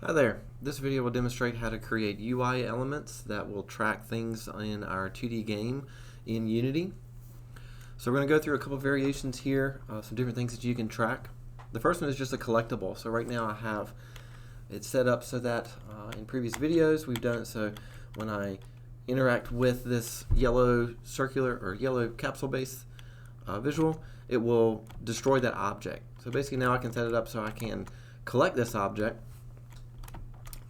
Hi there. This video will demonstrate how to create UI elements that will track things in our 2D game in Unity. So we're going to go through a couple variations here, some different things that you can track. The first one is just a collectible. So right now I have it set up so that in previous videos we've done it so when I interact with this yellow circular or yellow capsule based visual, it will destroy that object. So basically now I can set it up so I can collect this object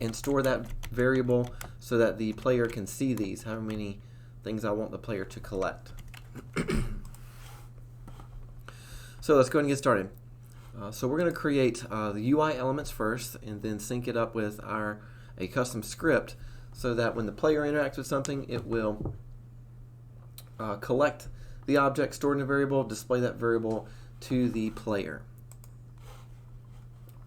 and store that variable so that the player can see these, how many things I want the player to collect. So let's go ahead and get started. So we're going to create the UI elements first and then sync it up with a custom script so that when the player interacts with something, it will collect the object stored in a variable, display that variable to the player.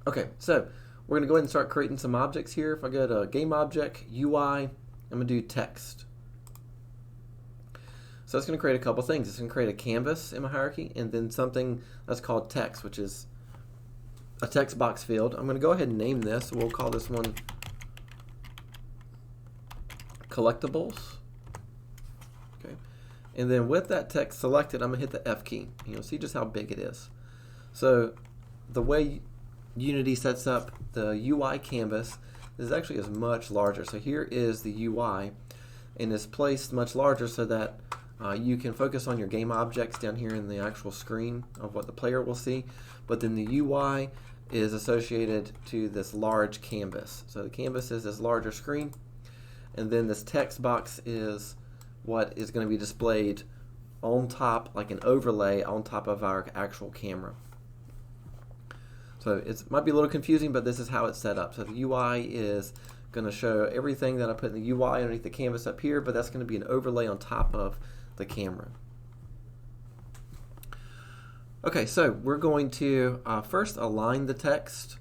Okay, so we're going to go ahead and start creating some objects here. If I go to Game Object, UI, I'm going to do Text. So it's going to create a couple things. It's going to create a canvas in my hierarchy and then something that's called text, which is a text box field. I'm going to go ahead and name this. We'll call this one Collectibles. Okay. And then with that text selected, I'm going to hit the F key. And you'll see just how big it is. So the way Unity sets up the UI canvas is actually is much larger. So here is the UI and it's placed much larger so that you can focus on your game objects down here in the actual screen of what the player will see, but then the UI is associated to this large canvas. So the canvas is this larger screen, and then this text box is what is going to be displayed on top, like an overlay on top of our actual camera. So it might be a little confusing, but this is how it's set up. So the UI is going to show everything that I put in the UI underneath the canvas up here, but that's going to be an overlay on top of the camera. Okay, so we're going to first align the text.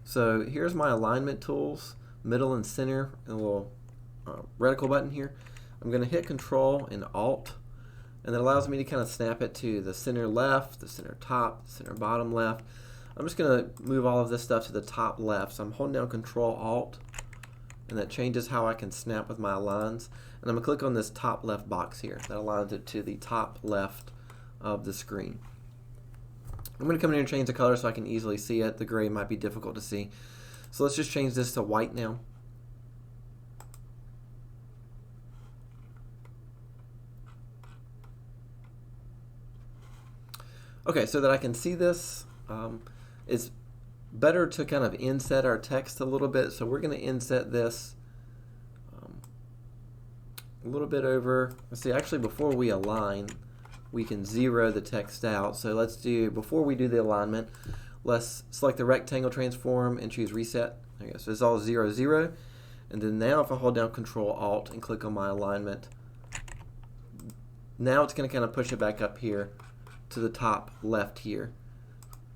So here's my alignment tools, middle and center, and a little reticle button here. I'm going to hit Control and Alt, and that allows me to kind of snap it to the center left, the center top, the center bottom left. I'm just going to move all of this stuff to the top left. So I'm holding down Control Alt, and that changes how I can snap with my aligns. And I'm going to click on this top left box here. That aligns it to the top left of the screen. I'm going to come in here and change the color so I can easily see it. The gray might be difficult to see. So let's just change this to white now. Okay, so that I can see this, it's better to kind of inset our text a little bit. So we're going to inset this a little bit over. Let's see, actually before we align, we can zero the text out. So let's do, before we do the alignment, let's select the rectangle transform and choose reset. There you go. So it's all 0, 0. And then now if I hold down Control Alt and click on my alignment, now it's going to kind of push it back up here to the top left here.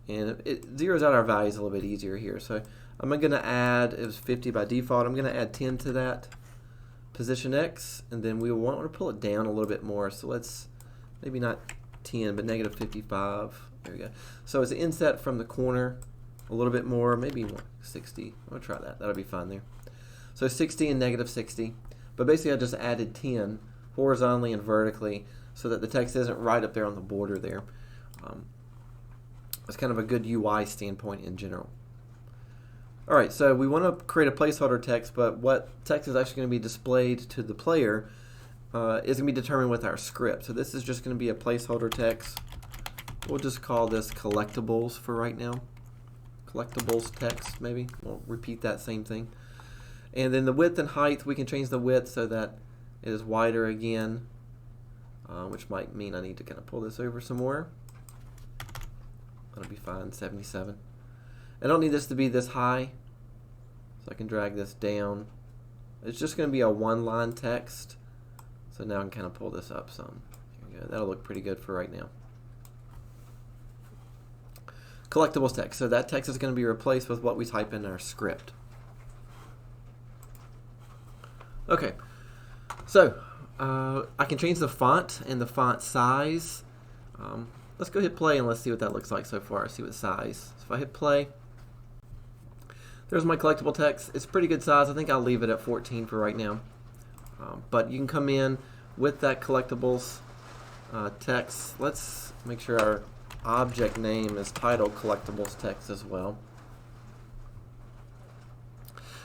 And it zeroes out our values a little bit easier here. So I'm going to add, it was 50 by default, I'm going to add 10 to that position X, and then we want to pull it down a little bit more. So let's, maybe not 10, but negative 55. There we go. So it's an inset from the corner a little bit more, maybe more, 60. I'm going to try that. That'll be fine there. So 60 and negative 60. But basically I just added 10 horizontally and vertically so that the text isn't right up there on the border there. It's kind of a good UI standpoint in general. Alright, so we want to create a placeholder text, but what text is actually going to be displayed to the player is going to be determined with our script. So this is just going to be a placeholder text. We'll just call this collectibles for right now. Collectibles text, maybe. We'll repeat that same thing. And then the width and height, we can change the width so that it is wider again, which might mean I need to kind of pull this over some more. That'll be fine, 77. I don't need this to be this high, so I can drag this down. It's just going to be a one-line text, so now I can kind of pull this up some. Here we go. That'll look pretty good for right now. Collectibles text. So that text is going to be replaced with what we type in our script. Okay, so I can change the font and the font size. Let's go hit play and let's see what that looks like so far. See what size. So if I hit play, There's my collectible text. It's pretty good size. I think I'll leave it at 14 for right now. But you can come in with that collectibles text. Let's make sure our object name is titled collectibles text as well.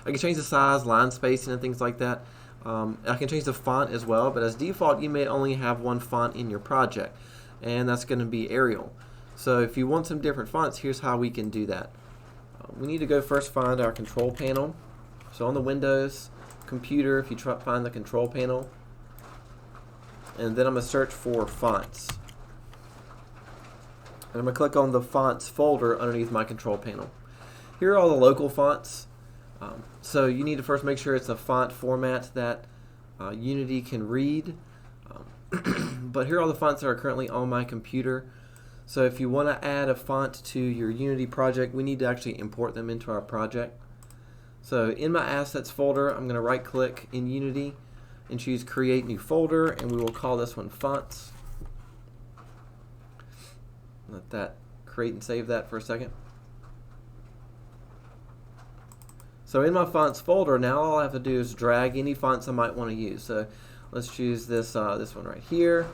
I can change the size, line spacing, and things like that. I can change the font as well, but as default you may only have one font in your project, and that's going to be Arial. So if you want some different fonts, here's how we can do that. We need to go first find our control panel. So on the Windows computer, if you find the control panel, and then I'm going to search for fonts. And I'm going to click on the fonts folder underneath my control panel. Here are all the local fonts. So you need to first make sure it's a font format that Unity can read. But here are all the fonts that are currently on my computer. So if you want to add a font to your Unity project, we need to actually import them into our project. So in my assets folder, I'm going to right click in Unity and choose create new folder, and we will call this one fonts. Let that create and save that for a second. So in my fonts folder, now all I have to do is drag any fonts I might want to use. So let's choose this this one right here.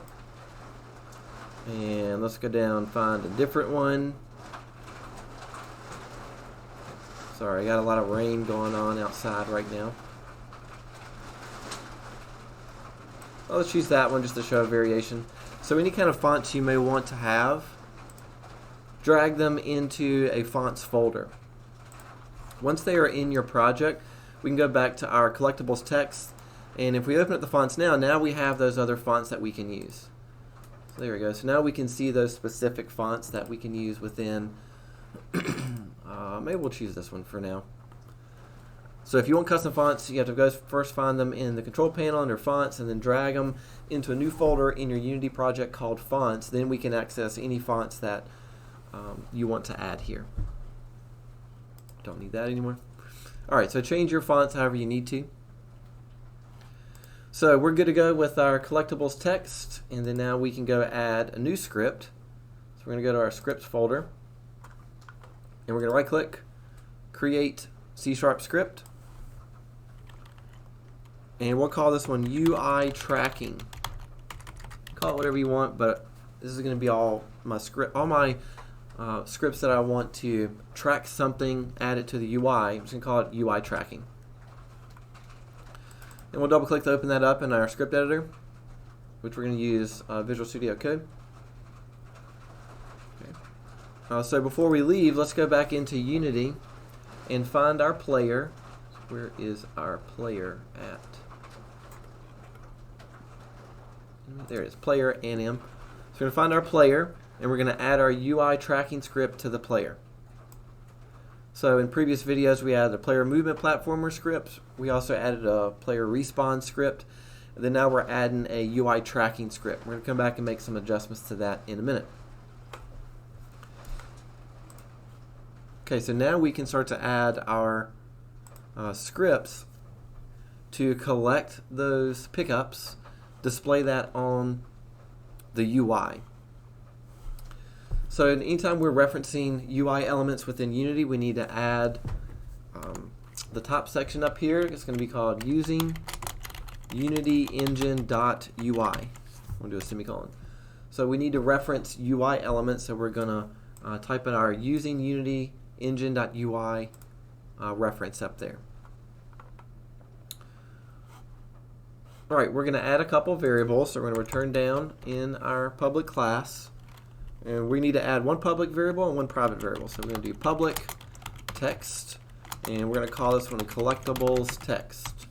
And let's go down and find a different one. Sorry, I got a lot of rain going on outside right now. Well, let's choose that one just to show a variation. So any kind of fonts you may want to have, drag them into a fonts folder. Once they are in your project, we can go back to our collectibles text, and if we open up the fonts now we have those other fonts that we can use. So there we go. So now we can see those specific fonts that we can use within. Maybe we'll choose this one for now. So if you want custom fonts, you have to go first find them in the control panel under fonts, and then drag them into a new folder in your Unity project called fonts. Then we can access any fonts that you want to add here. Don't need that anymore. Alright, so change your fonts however you need to. So we're good to go with our collectibles text, and then now we can go add a new script. So we're going to go to our scripts folder, and we're going to right click, create C# script, and we'll call this one UI tracking. Call it whatever you want, but this is going to be all my script, all my scripts that I want to track something, add it to the UI. I'm just going to call it UI tracking. And we'll double click to open that up in our script editor, which we're going to use Visual Studio Code. Okay. So before we leave, let's go back into Unity and find our player. Where is our player at? There it is, player NM. So we're going to find our player, and we're going to add our UI tracking script to the player. So in previous videos we added a player movement platformer script. We also added a player respawn script. And then now we're adding a UI tracking script. We're going to come back and make some adjustments to that in a minute. Okay, so now we can start to add our scripts to collect those pickups, display that on the UI. So anytime we're referencing UI elements within Unity, we need to add the top section up here. It's going to be called using Unity engine.ui. We'll do a semicolon. So we need to reference UI elements, so we're going to type in our using Unity engine.ui reference up there. Alright, we're going to add a couple variables. So we're going to return down in our public class. And we need to add one public variable and one private variable. So we're going to do public text, and we're going to call this one collectibles text.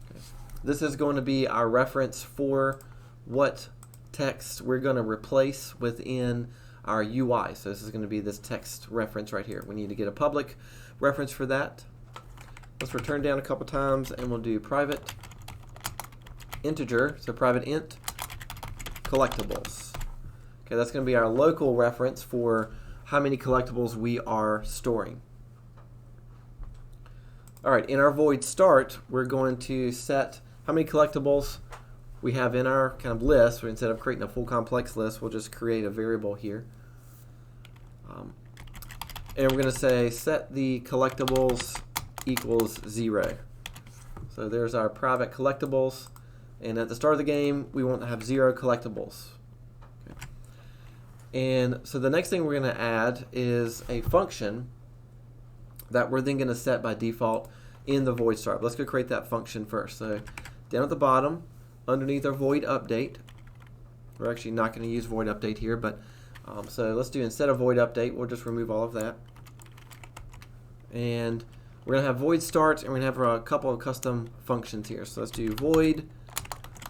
Okay. This is going to be our reference for what text we're going to replace within our UI. So this is going to be this text reference right here. We need to get a public reference for that. Let's return down a couple times, and we'll do private integer, so private int collectibles. Okay, that's going to be our local reference for how many collectibles we are storing. Alright, in our void start, we're going to set how many collectibles we have in our kind of list. So instead of creating a full complex list, we'll just create a variable here. and we're going to say set the collectibles equals 0. So there's our private collectibles, and at the start of the game we want to have 0 collectibles. Okay. And so the next thing we're going to add is a function that we're then going to set by default in the void start. Let's go create that function first. So down at the bottom, underneath our void update, we're actually not going to use void update here, but so let's do, instead of void update, we'll just remove all of that. And we're going to have void start, and we're going to have a couple of custom functions here. So let's do void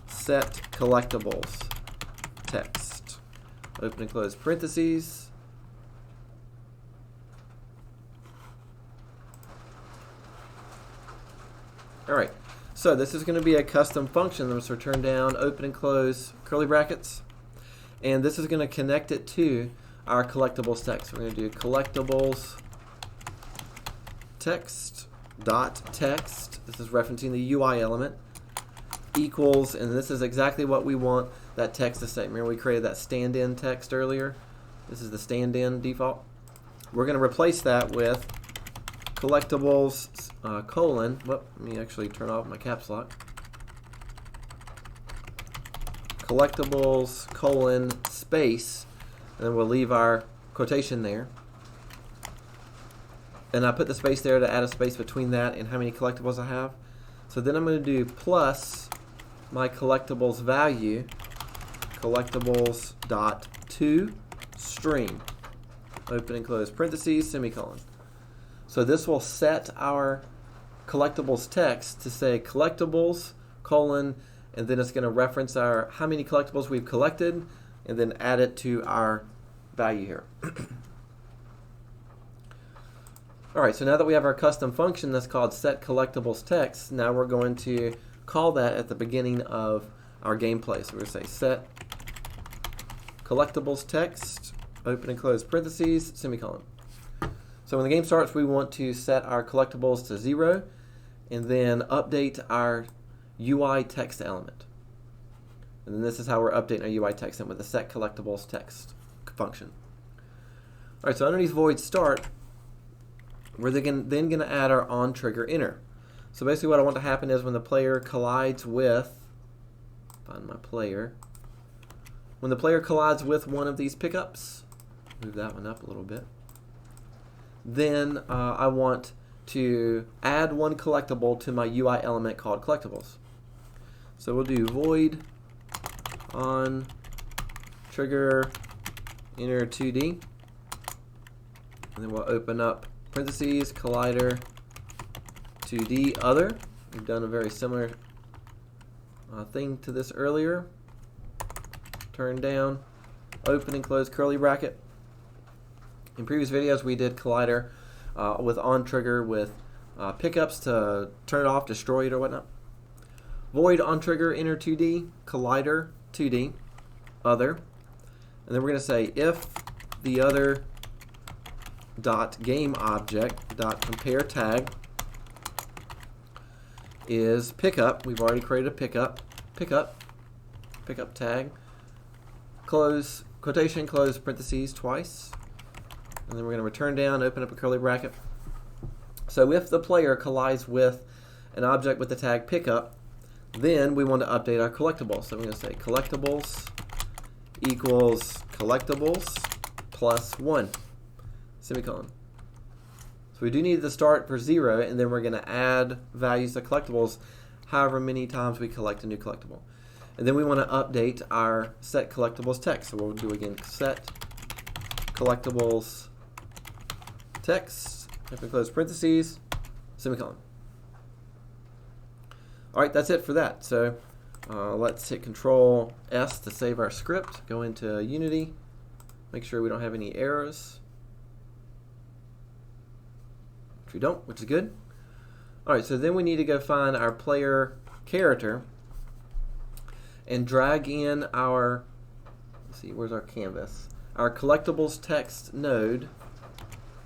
set collectibles text, open and close parentheses. Alright, so this is going to be a custom function. Let's return down, open and close curly brackets. And this is going to connect it to our collectibles text. We're going to do collectibles text dot text. This is referencing the UI element equals, and this is exactly what we want that text to say. Remember we created that stand-in text earlier? This is the stand-in default. We're going to replace that with collectibles colon, let me actually turn off my caps lock. Collectibles colon space, and then we'll leave our quotation there. And I put the space there to add a space between that and how many collectibles I have. So then I'm going to do plus my collectibles value, collectibles dot to string, open and close parentheses, semicolon. So this will set our collectibles text to say collectibles colon, and then it's going to reference our how many collectibles we've collected, and then add it to our value here. Alright, so now that we have our custom function that's called set collectibles text, now we're going to call that at the beginning of our gameplay. So we're going to say set collectibles text, open and close parentheses, semicolon. So when the game starts, we want to set our collectibles to 0 and then update our UI text element. And then this is how we're updating our UI text element with the set collectibles text function. Alright, so underneath void start, we're then going to add our on trigger enter. So basically what I want to happen is when the player collides with, find my player, when the player collides with one of these pickups, move that one up a little bit, then I want to add one collectible to my UI element called collectibles. So we'll do void on trigger enter 2D, and then we'll open up parentheses collider 2D other. We've done a very similar thing to this earlier. Turn down, open and close curly bracket. In previous videos we did collider with on trigger with pickups to turn it off, destroy it, or whatnot. Void on trigger enter 2D collider 2D other, and then we're going to say if the other dot game object dot compare tag is pickup. We've already created a pickup tag, close quotation, close parentheses twice, and then we're going to return down, open up a curly bracket. So if the player collides with an object with the tag pickup, then we want to update our collectibles. So we're going to say collectibles equals collectibles plus 1, semicolon. So we do need the start for 0, and then we're going to add values to collectibles however many times we collect a new collectible. And then we want to update our set collectibles text. So we'll do again set collectibles text, open close parentheses, semicolon. Alright, that's it for that. So let's hit Control S to save our script, go into Unity, make sure we don't have any errors. Which we don't, which is good. Alright, so then we need to go find our player character and drag in our, let's see, where's our canvas? Our collectibles text node,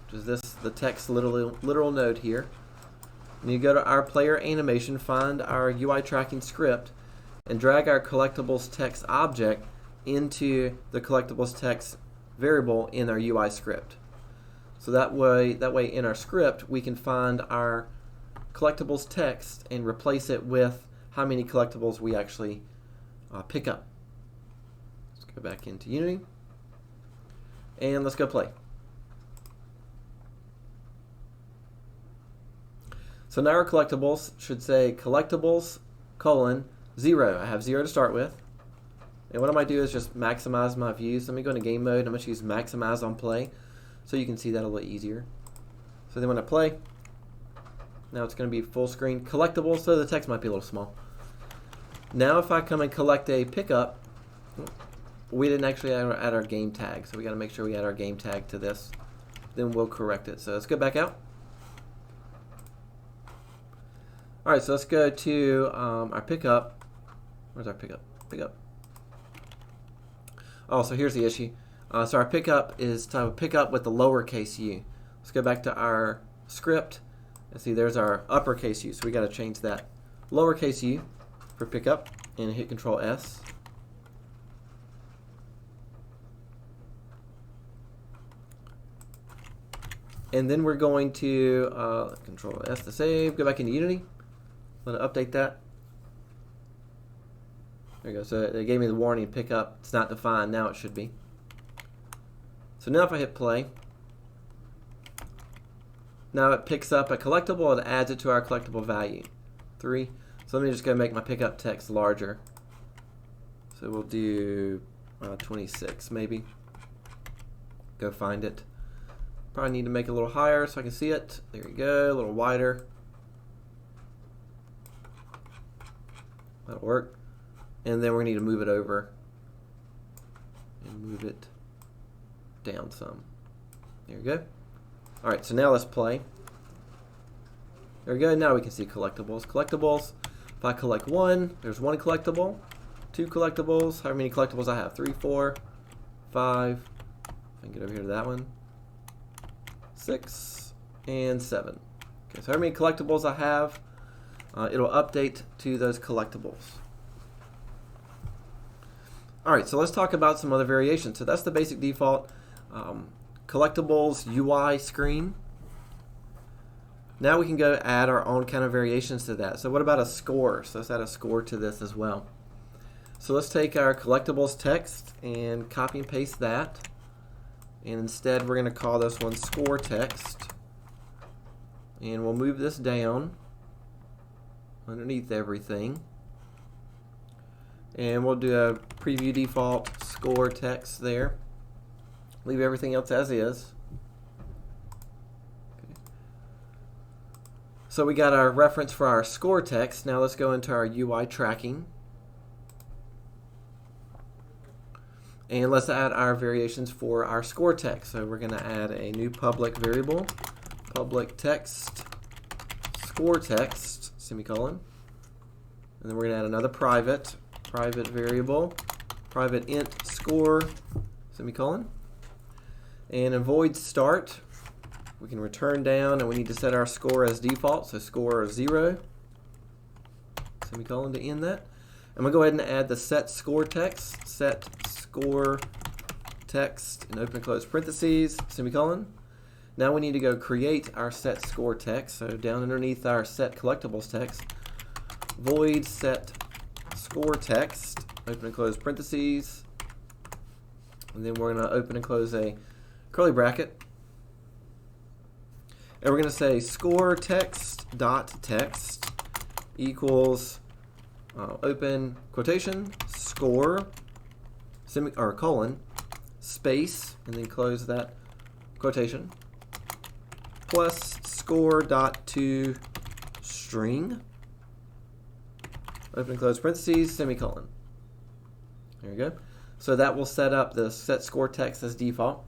which is this, the text literal node here. And you go to our player animation, find our UI tracking script, and drag our collectibles text object into the collectibles text variable in our UI script. So that way in our script we can find our collectibles text and replace it with how many collectibles we actually pick up. Let's go back into Unity and let's go play. So now our collectibles should say collectibles : 0. I have 0 to start with. And what I might do is just maximize my views. Let me go into game mode. I'm going to choose maximize on play so you can see that a little easier. So then when I play, now it's going to be full screen collectibles, so the text might be a little small. Now if I come and collect a pickup, we didn't actually add our game tag, so we got to make sure we add our game tag to this. Then we'll correct it. So let's go back out. Alright, so let's go to our pickup. Where's our pickup? Pickup. Oh, so here's the issue. So our pickup is to pick up with the lowercase u. Let's go back to our script. And see, there's our uppercase u. So we got to change that lowercase u for pickup and hit Control S. And then we're going to Control S to save. Go back into Unity. Let it update that. There you go. So it gave me the warning, pickup. It's not defined. Now it should be. So now if I hit play, now it picks up a collectible and adds it to our collectible value, 3. So let me just go make my pickup text larger. So we'll do 26 maybe. Go find it. Probably need to make it a little higher so I can see it. There you go, a little wider. That'll work. And then we're going to need to move it over and move it down some. There we go. Alright, so now let's play. There we go. Now we can see collectibles. Collectibles. If I collect 1, there's 1 collectible. 2 collectibles. How many collectibles I have? 3, 4, 5. I can get over here to that one. 6 and 7. Okay, so how many collectibles I have? It'll update to those collectibles. Alright, so let's talk about some other variations. So that's the basic default collectibles UI screen. Now we can go add our own kind of variations to that. So what about a score? So let's add a score to this as well. So let's take our collectibles text and copy and paste that. And instead we're going to call this one score text. And we'll move this down underneath everything. And we'll do a preview default score text there. Leave everything else as is. Okay. So we got our reference for our score text. Now let's go into our UI tracking. And let's add our variations for our score text. So we're going to add a new public variable, public text, score text, semicolon. And then we're going to add another private variable, private int score, semicolon. And in void start, we can return down, and we need to set our score as default, so score 0, semicolon to end that. I'm going to go ahead and add the set score text, set score text in open and close parentheses, semicolon. Now we need to go create our set score text, so down underneath our set collectibles text, void set score text, open and close parentheses, and then we're going to open and close a curly bracket, and we're going to say score text dot text equals open quotation score colon space and then close that quotation plus score dot to string open and close parentheses semicolon. There you go. So that will set up the set score text as default.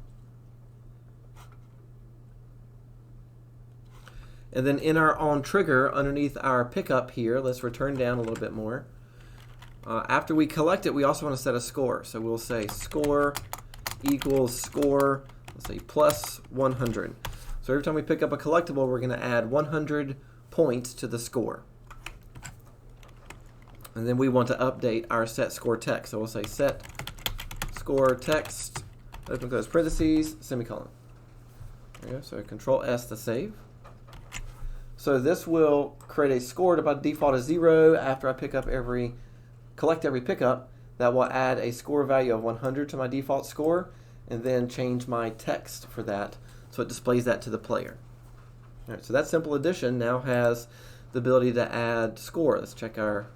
And then in our on trigger underneath our pickup here, let's return down a little bit more. After we collect it, we also want to set a score. So we'll say score equals score, let's say plus 100. So every time we pick up a collectible, we're going to add 100 points to the score. And then we want to update our set score text. So we'll say set score text, open close parentheses, semicolon. There you go. So Control S to save. So this will create a score that by default is 0 after I collect every pickup. That will add a score value of 100 to my default score and then change my text for that so it displays that to the player. All right, so that simple addition now has the ability to add score. Let's check our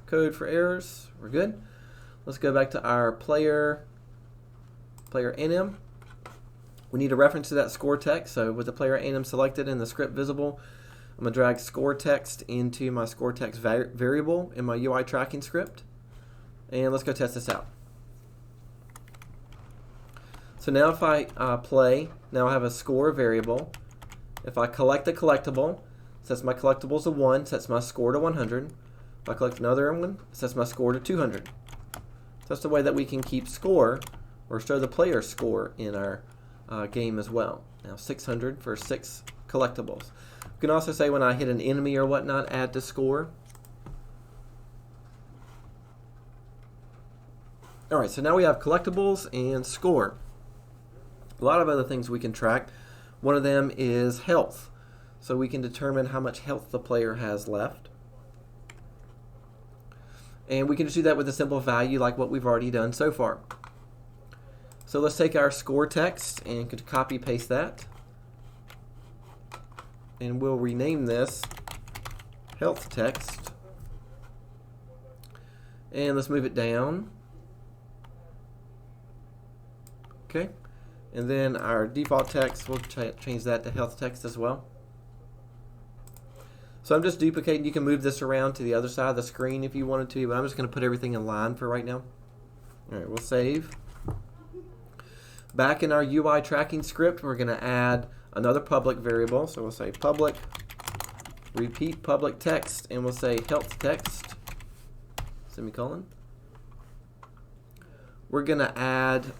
code for errors. We're good. Let's go back to our player anim. We need a reference to that score text. So with the player anim selected and the script visible, I'm going to drag score text into my score text variable in my UI tracking script. And let's go test this out. So now if I play, now I have a score variable. If I collect a collectible, sets my collectibles to 1, sets my score to 100. If I collect another one, sets my score to 200. So that's the way that we can keep score or show the player score in our game as well. Now 600 for 6 collectibles. You can also say when I hit an enemy or whatnot, add to score. Alright, so now we have collectibles and score. A lot of other things we can track. One of them is health. So we can determine how much health the player has left. And we can just do that with a simple value like what we've already done so far. So let's take our score text and copy paste that. And we'll rename this health text. And let's move it down. Okay. And then our default text, we'll change that to health text as well. So I'm just duplicating. You can move this around to the other side of the screen if you wanted to, but I'm just going to put everything in line for right now. All right, we'll save. Back in our UI tracking script, we're going to add another public variable. So we'll say public, repeat public text, and we'll say health text, semicolon. We're going to add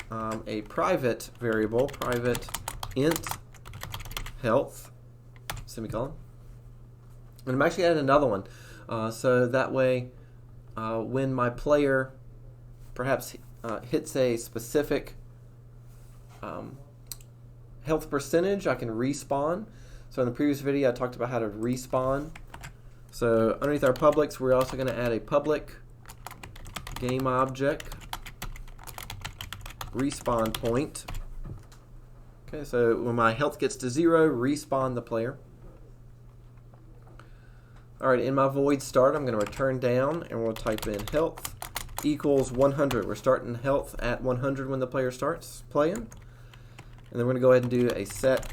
a private variable, private int health, semicolon. And I'm actually adding another one. So that way, when my player perhaps hits a specific health percentage, I can respawn. So in the previous video, I talked about how to respawn. So underneath our publics, we're also going to add a public game object respawn point. Okay, so when my health gets to 0, respawn the player. Alright, in my void start, I'm going to return down and we'll type in health equals 100. We're starting health at 100 when the player starts playing. And then we're going to go ahead and do a set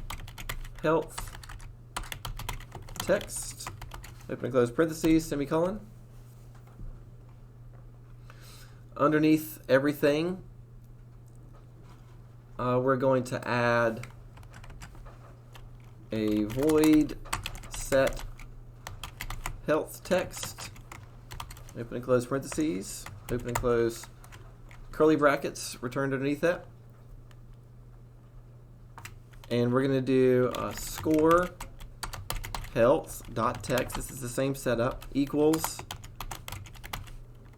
health text, open and close parentheses, semicolon. Underneath everything, we're going to add a void set health text, open and close parentheses, open and close curly brackets, returned underneath that. And we're going to do score health dot text. This is the same setup, equals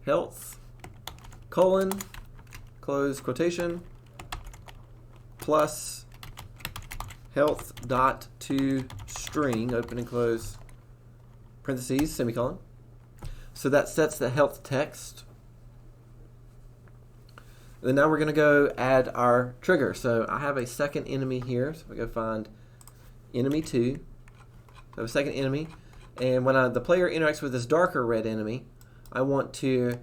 health colon close quotation plus health dot to string, open and close parentheses, semicolon. So that sets the health text. And then now we're going to go add our trigger. So I have a second enemy here. So we go find enemy 2. So a second enemy. And when the player interacts with this darker red enemy, I want to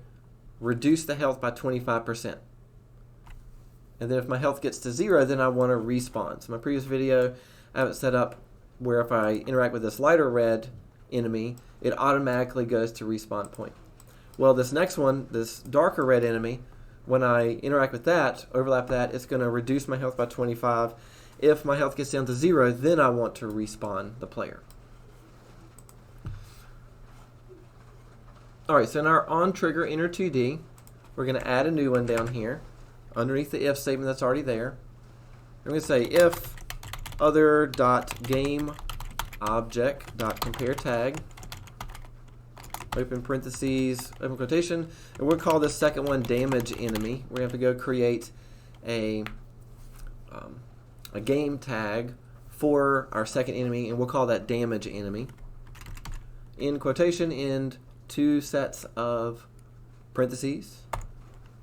reduce the health by 25%. And then if my health gets to 0, then I want to respawn. So in my previous video, I have it set up where if I interact with this lighter red enemy, it automatically goes to respawn point. Well, this next one, this darker red enemy, when I interact with that, overlap that, it's going to reduce my health by 25. If my health gets down to 0, then I want to respawn the player. Alright, so in our onTrigger inner 2D, we're going to add a new one down here underneath the if statement that's already there. I'm going to say if other.game object.compare tag, open parentheses, open quotation, and we'll call this second one damage enemy. We're going to have to go create a game tag for our second enemy, and we'll call that damage enemy. In quotation, end 2 sets of parentheses.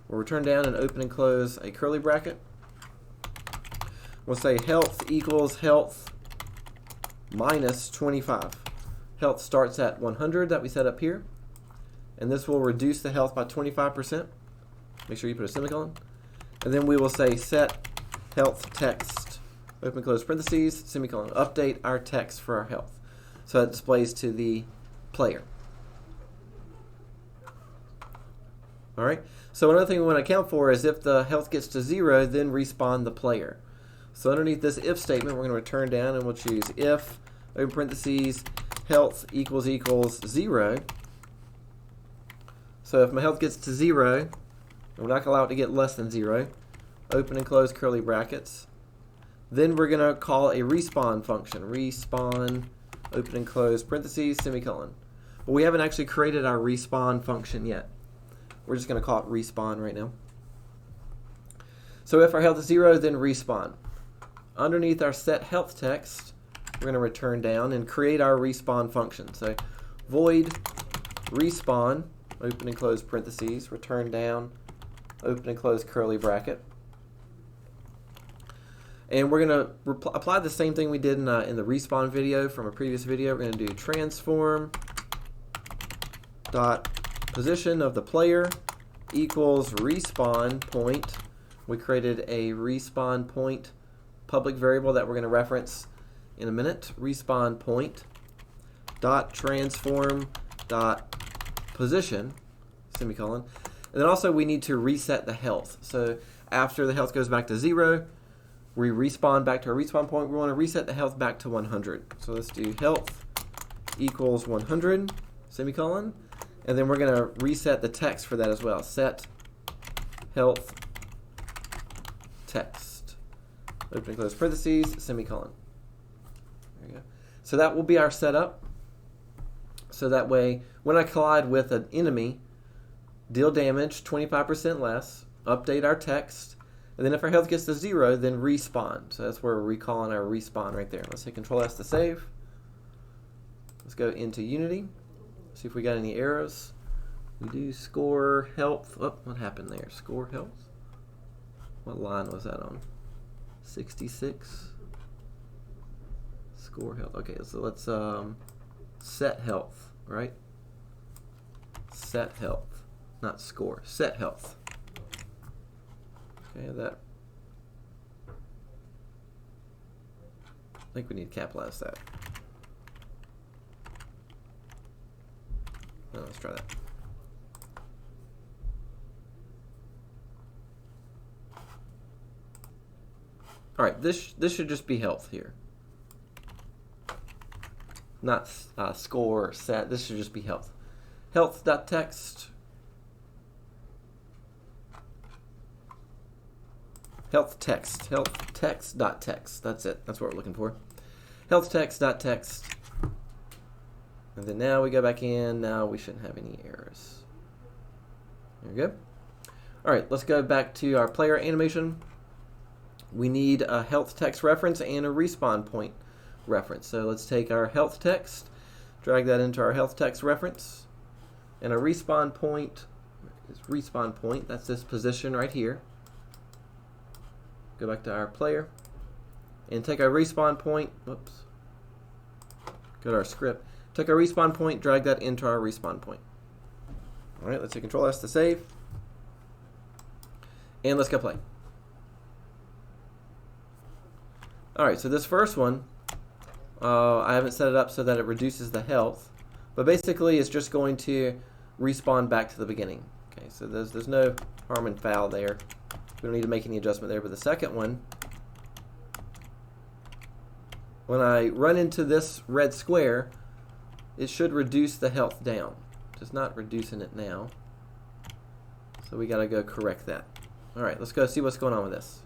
We'll return down and open and close a curly bracket. We'll say health equals health minus 25. Health starts at 100 that we set up here, and this will reduce the health by 25%. Make sure you put a semicolon. And then we will say set health text, open close parentheses, semicolon, update our text for our health. So that displays to the player. All right. So another thing we want to account for is if the health gets to 0, then respawn the player. So underneath this if statement, we're going to return down and we'll choose if, open parentheses, health equals 0. So if my health gets to 0, and we're not going to allow it to get less than 0, open and close curly brackets. Then we're going to call a respawn function. Respawn, open and close parentheses, semicolon. But we haven't actually created our respawn function yet. We're just going to call it respawn right now. So if our health is 0, then respawn. Underneath our set health text, we're going to return down and create our respawn function. So void respawn, open and close parentheses, return down, open and close curly bracket. And we're going to apply the same thing we did in the respawn video from a previous video. We're going to do transform dot position of the player equals respawn point. We created a respawn point public variable that we're going to reference in a minute. Respawn point dot transform dot position, semicolon. And then also we need to reset the health. So after the health goes back to 0, we respawn back to our respawn point. We want to reset the health back to 100. So let's do health equals 100, semicolon. And then we're going to reset the text for that as well. Set health text, open and close parentheses, semicolon. There you go. So that will be our setup. So that way, when I collide with an enemy, deal damage 25% less, update our text, and then if our health gets to 0, then respawn. So that's where we're recalling our respawn right there. Let's hit Control S to save. Let's go into Unity. See if we got any arrows. We do score health. Oh, what happened there? Score health? What line was that on? 66. Score health. Okay, so let's set health, right? Set health, not score. Set health. Okay, that. I think we need to capitalize that. No, let's try that. All right, this should just be health here, not score set. This should just be health. Health.text. Health text. Health text.text. That's it. That's what we're looking for. Health text.text. And then now we go back in. Now we shouldn't have any errors. There we go. All right, let's go back to our player animation. We need a health text reference and a respawn point reference. So let's take our health text, drag that into our health text reference, and a respawn point is respawn point. That's this position right here. Go back to our player and take our respawn point. Whoops. Go to our script. Take our respawn point, drag that into our respawn point. All right, let's hit Control S to save. And let's go play. All right, so this first one, I haven't set it up so that it reduces the health, but basically it's just going to respawn back to the beginning. Okay, so there's no harm and foul there. We don't need to make any adjustment there. But the second one, when I run into this red square, it should reduce the health down. It's not reducing it now. So we got to go correct that. All right, let's go see what's going on with this.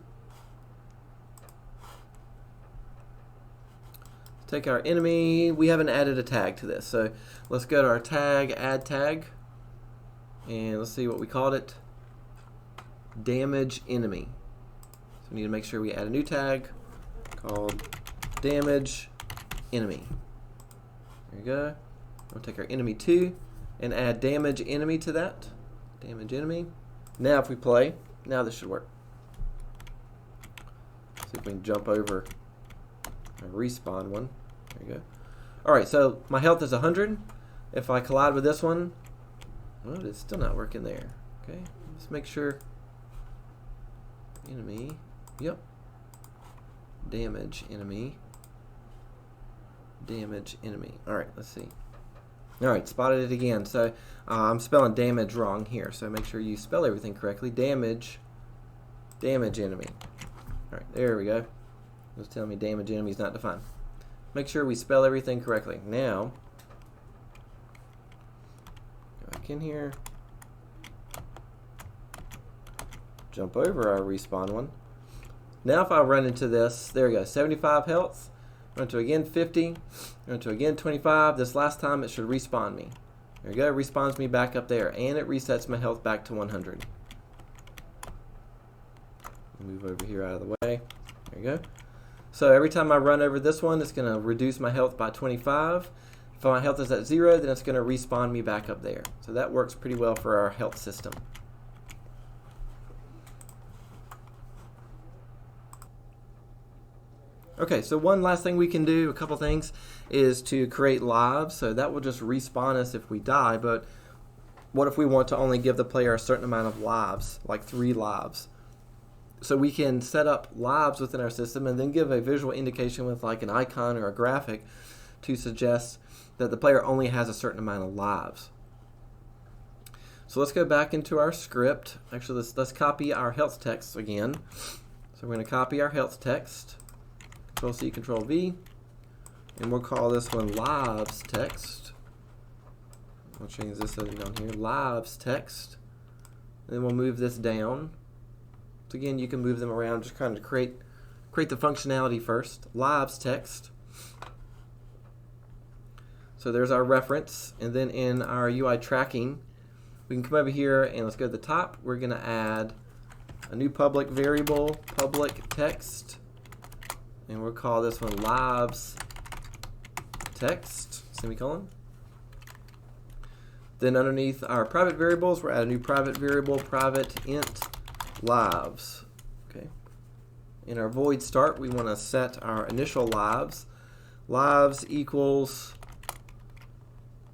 Take our enemy. We haven't added a tag to this. So let's go to our tag, add tag. And let's see what we called it. Damage enemy. So we need to make sure we add a new tag called damage enemy. There you go. We'll take our enemy 2 and add damage enemy to that. Damage enemy. Now if we play, now this should work. See if we can jump over a respawn one. There you go. Alright, so my health is 100. If I collide with this one, well, it's still not working there. Okay, let's make sure. Enemy. Yep. Damage enemy. Damage enemy. Alright, let's see. Alright, spotted it again. So I'm spelling damage wrong here. So make sure you spell everything correctly. Damage enemy. Alright, there we go. It was telling me damage enemy is not defined. Make sure we spell everything correctly. Now, go back in here. Jump over our respawn one. Now if I run into this, there we go, 75 health. Run into again 50. Run into again 25. This last time it should respawn me. There we go, it respawns me back up there. And it resets my health back to 100. Move over here out of the way. There you go. So every time I run over this one, it's going to reduce my health by 25. If my health is at 0, then it's going to respawn me back up there. So that works pretty well for our health system. Okay, so one last thing we can do, a couple things, is to create lives. So that will just respawn us if we die, but what if we want to only give the player a certain amount of lives, like 3 lives? So we can set up lives within our system and then give a visual indication with like an icon or a graphic to suggest that the player only has a certain amount of lives. So let's go back into our script. Actually, let's copy our health text again. So we're going to copy our health text. Control C, Control V. And we'll call this one lives text. I'll change this over down here. Lives text. And then we'll move this down. So again, you can move them around, just kind of create the functionality first. Lives text. So there's our reference. And then in our UI tracking, we can come over here and let's go to the top. We're going to add a new public variable, public text. And we'll call this one lives text, semicolon. Then underneath our private variables, we'll add a new private variable, private int lives. Okay. In our void start, we want to set our initial lives. Lives equals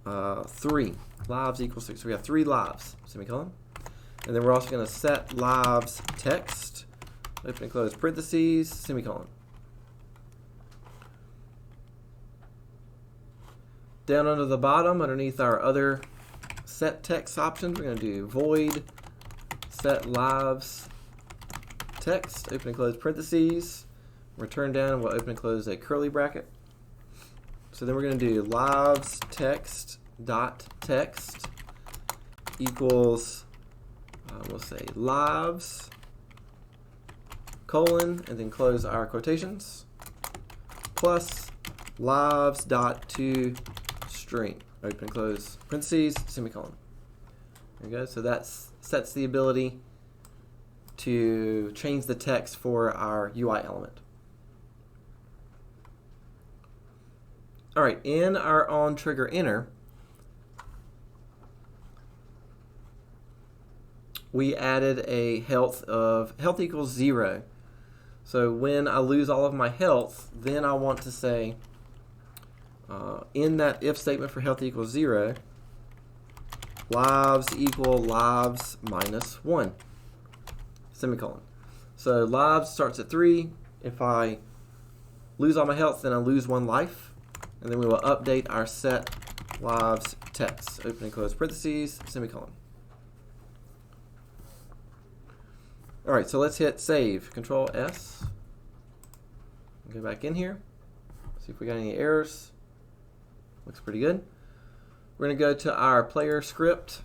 3. Lives equals 6. So we have 3 lives, semicolon. And then we're also going to set lives text, open and close parentheses, semicolon. Down under the bottom, underneath our other set text options, we're going to do void set lives text, open and close parentheses, return down, and we'll open and close a curly bracket. So then we're going to do lives text dot text equals, we'll say lives colon, and then close our quotations, plus lives dot to string, open and close parentheses, semicolon. There you go. So that sets the ability to change the text for our UI element. All right, in our on trigger enter, we added a health equals 0. So when I lose all of my health, then I want to say in that if statement for health equals 0, lives equal lives minus 1, semicolon. So lives starts at 3. If I lose all my health, then I lose 1 life. And then we will update our set lives text, open and close parentheses, semicolon. All right, so let's hit save. Control S. Go back in here. See if we got any errors. Looks pretty good. We're going to go to our player script.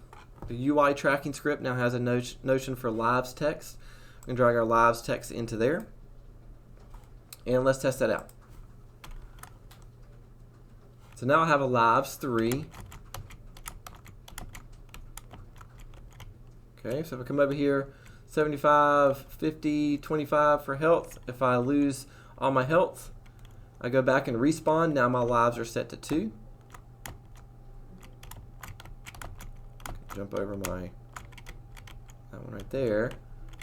The UI tracking script now has a notion for lives text. We're going to drag our lives text into there. And let's test that out. So now I have a lives 3. Okay, so if I come over here, 75, 50, 25 for health. If I lose all my health, I go back and respawn. Now my lives are set to 2. Jump over that one right there,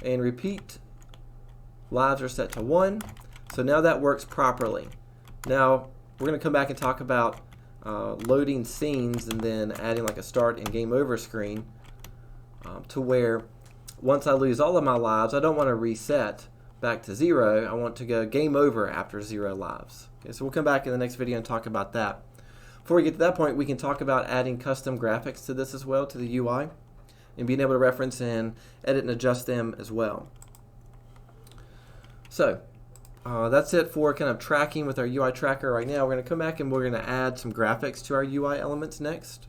and repeat. Lives are set to 1. So now that works properly. Now we're going to come back and talk about loading scenes and then adding like a start and game over screen to where once I lose all of my lives, I don't want to reset back to 0. I want to go game over after 0 lives. Okay, so we'll come back in the next video and talk about that. Before we get to that point, we can talk about adding custom graphics to this as well, to the UI, and being able to reference and edit and adjust them as well. So that's it for kind of tracking with our UI tracker right now. We're going to come back and we're going to add some graphics to our UI elements next.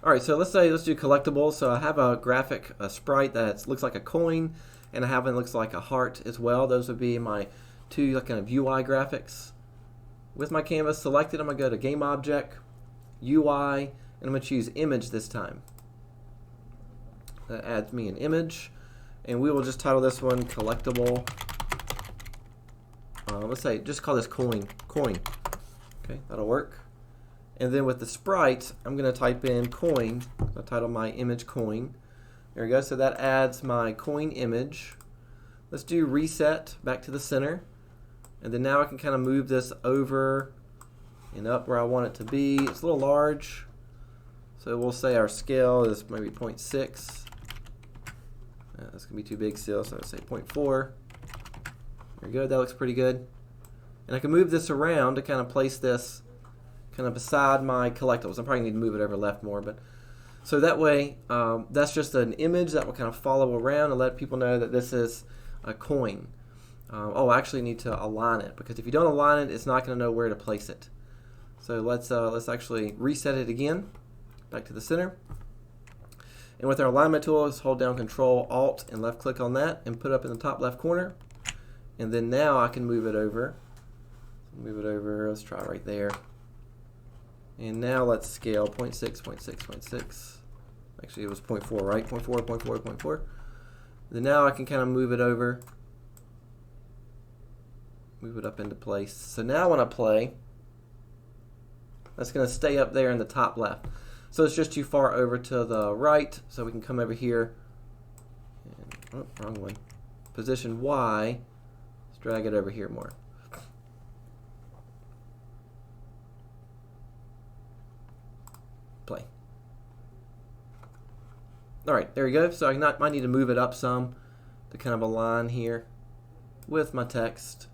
Alright, so let's do collectibles. So I have a graphic, a sprite that looks like a coin, and I have one that looks like a heart as well. Those would be my 2 kind of UI graphics. With my canvas selected, I'm going to go to Game Object, UI, and I'm going to choose Image this time. That adds me an image, and we will just title this one Collectible. Let's say, just call this Coin. Okay, that'll work. And then with the sprite, I'm going to type in coin. I'll title my image coin. There we go. So that adds my coin image. Let's do reset back to the center. And then now I can kind of move this over and up where I want it to be. It's a little large. So we'll say our scale is maybe 0.6. That's going to be too big still, so I'll say 0.4. There we go. That looks pretty good. And I can move this around to kind of place this kind of beside my collectibles. I probably need to move it over left more, but so that way that's just an image that will kind of follow around and let people know that this is a coin. I actually need to align it, because if you don't align it, it's not going to know where to place it. So let's actually reset it again back to the center. And with our alignment tool, let's hold down Control Alt and left click on that and put it up in the top left corner. And then now I can move it over. Let's try right there. And now let's scale 0.6, 0.6, 0.6. Actually, it was 0.4, right? 0.4, 0.4, 0.4. Then now I can kind of move it over. Move it up into place. So now when I play, that's going to stay up there in the top left. So it's just too far over to the right. So we can come over here. And, wrong one. Position Y. Let's drag it over here more. Play. Alright, there we go. So I might need to move it up some to kind of align here with my text.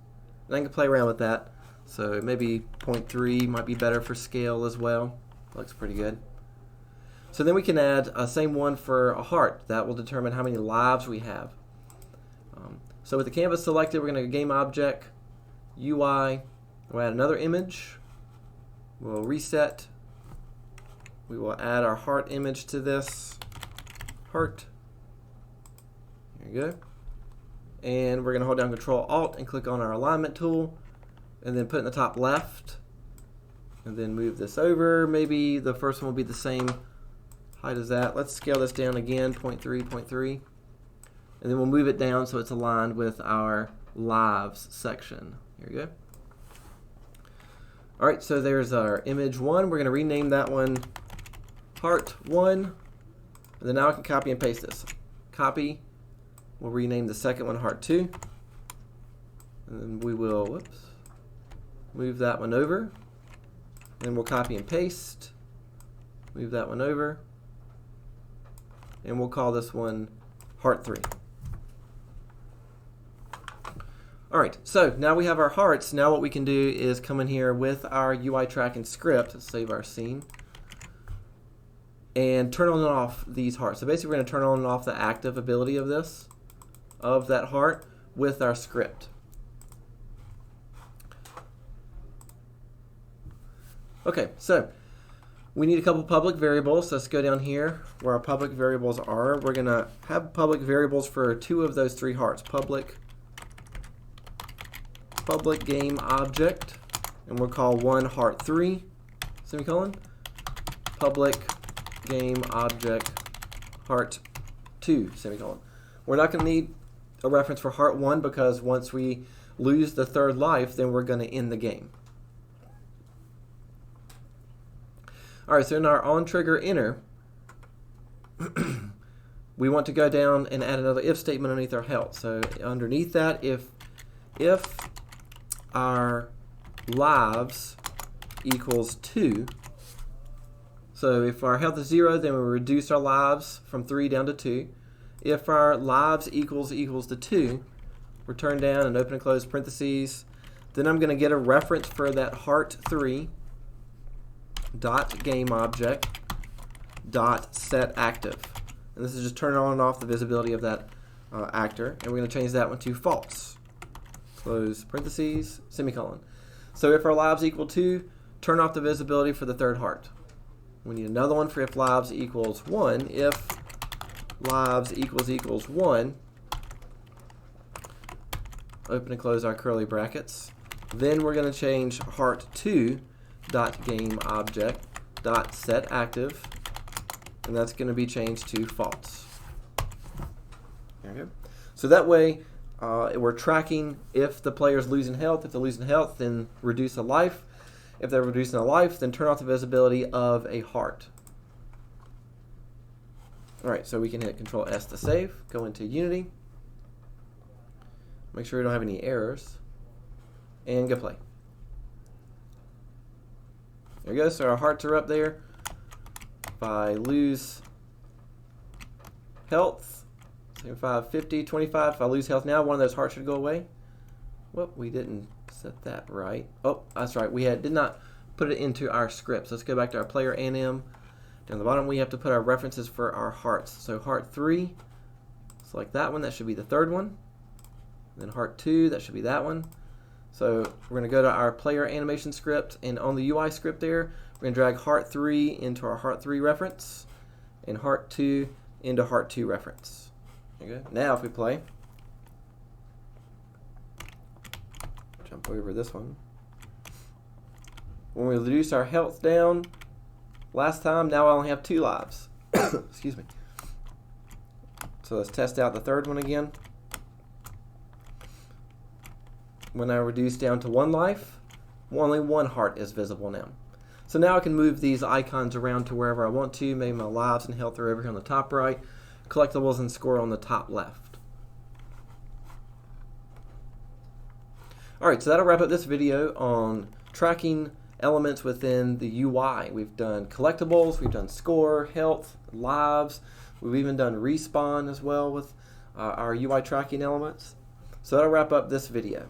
And I can play around with that. So maybe 0.3 might be better for scale as well. Looks pretty good. So then we can add a same one for a heart. That will determine how many lives we have. So with the canvas selected, we're going to go Game Object, UI. We'll add another image. We'll reset. We will add our heart image to this. Heart. There you go. And we're going to hold down Control Alt and click on our alignment tool. And then put in the top left. And then move this over. Maybe the first one will be the same height as that. Let's scale this down again, 0.3, 0.3. And then we'll move it down so it's aligned with our lives section. Here we go. Alright, so there's our image 1. We're going to rename that one Heart 1. And then now I can copy and paste this. Copy. We'll rename the second one Heart 2. And then we will, move that one over. And we'll copy and paste. Move that one over. And we'll call this one Heart 3. Alright, so now we have our hearts. Now what we can do is come in here with our UI tracking script. Let's save our scene. And turn on and off these hearts. So basically we're going to turn on and off the active ability of this, of that heart, with our script. Okay, so we need a couple public variables. So let's go down here where our public variables are. We're going to have public variables for 2 of those 3 hearts. Public game object, and we'll call one heart 3, semicolon. Public game object heart 2 semicolon. We're not going to need a reference for heart 1 because once we lose the third life, then we're going to end the game. Alright, so in our on trigger enter, we want to go down and add another if statement underneath our health. So underneath that, if our lives equals 2, so if our health is 0, then we reduce our lives from 3 down to 2. If our lives equals to 2, return down and open and close parentheses. Then I'm going to get a reference for that heart 3 dot game object dot set active, and this is just turning on and off the visibility of that actor, and we're going to change that one to false. Close parentheses, semicolon. So if our lives equal 2, turn off the visibility for the third heart. We need another one for if lives equals 1. If lives equals 1, open and close our curly brackets. Then we're going to change heart 2 dot game object dot set active, and that's going to be changed to false. Okay. So that way we're tracking if the player's losing health. If they're losing health, then reduce a life. If they're reducing a life, then turn off the visibility of a heart. Alright, so we can hit Control S to save, go into Unity, make sure we don't have any errors, and go play. There we go, so our hearts are up there. If I lose health, 75, 50, 25, if I lose health now, one of those hearts should go away. Whoop, we didn't set that right. Oh, that's right, we did not put it into our scripts. Let's go back to our player anim. Down the bottom we have to put our references for our hearts. So heart 3, select that one, that should be the third one. Then heart 2, that should be that one. So we're going to go to our player animation script, and on the UI script there, we're going to drag heart 3 into our heart 3 reference, and heart 2 into heart 2 reference. Okay. Now if we play, jump over this one. When we reduce our health down, last time, now I only have 2 lives. Excuse me. So let's test out the third one again. When I reduce down to 1 life, only 1 heart is visible now. So now I can move these icons around to wherever I want to. Maybe my lives and health are over here on the top right, collectibles and score on the top left. Alright, so that'll wrap up this video on tracking elements within the UI. We've done collectibles, we've done score, health, lives, we've even done respawn as well with our UI tracking elements. So that'll wrap up this video.